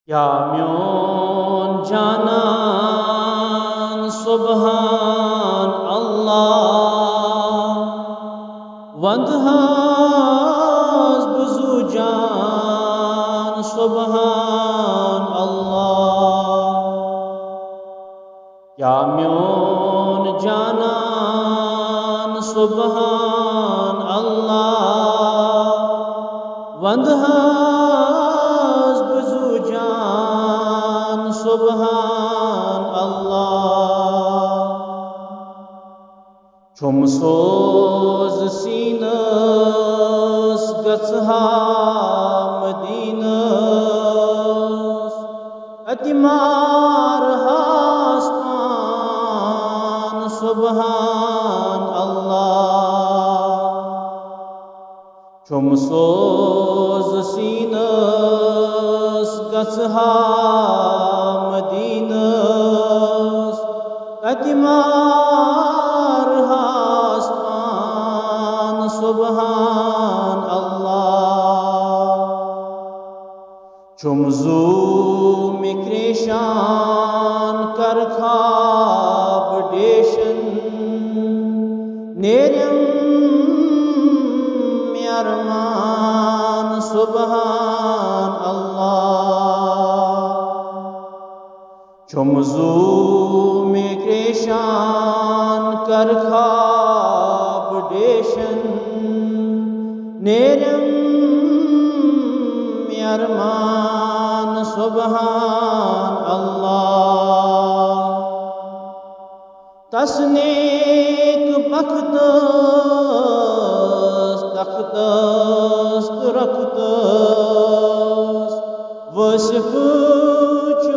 या म्योन जानान सुबहान अल्लाह वंदहास बुजू जान सुबहान अल्लाह या म्योन जानान सुबहान अल्लाह वंदहास बुजू जान सुबहान अल्लाह छुम सोज सीनस गत्सहा मदीनस अतिमार हास्पान सुबहान अल्लाह छुम सोज सीनस गत्सहा मदीनस अतिमार हास्पान सुबहान अल्लाह छुम ज़ूम क्रेशान कर खाब डेशन नेरम अरमान सुबहान अल्लाह छुम ज़ूम क्रेशान कर खाब डेशन नेरम अरमान सुबहान अल्लाह तस्नेक बख्तस तख्तस रख्तस वसिफ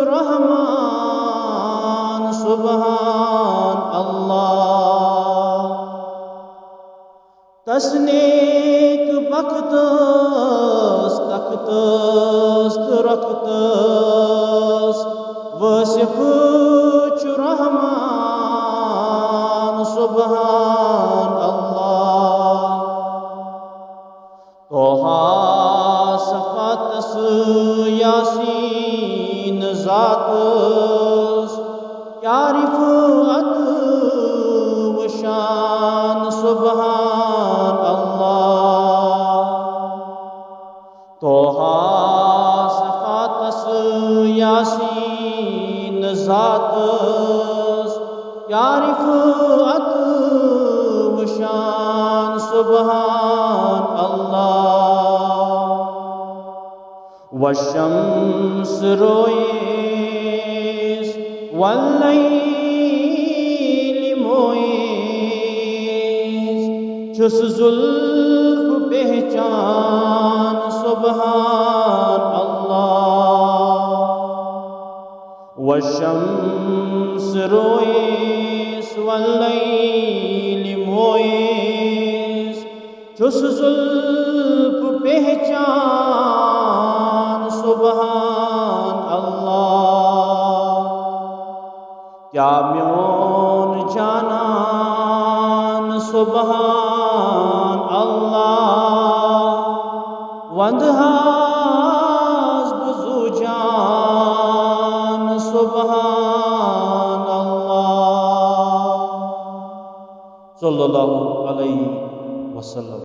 रहमान सुबहान अल्लाह तस्नेक बख्तस तख्तस रख्तस वसिफ रहमान सुबहान अल्लाह तोहा सफ़ातस यासीन ज़ातस या रिफ़अत व शान सुबहान अल्लाह तोहा सफ़ातस यासीन ज़ातस या रिफ़अत व शान सुबहान अल्लाह वशम्स रोइस वल्लैलि मोइस छुस ज़ुल्फ़ पहचान सुबहान अल्लाह वशम्स रोइस वल्लैलि मोइस छुस ज़ुल्फ़ पहचान सुबहान अल्लाह क्या म्योन जानान सुबहान अल्लाह वंदहास बुजू जान सुबहान अल्लाह सल्लल्लाहु अलैहि वसल्लम।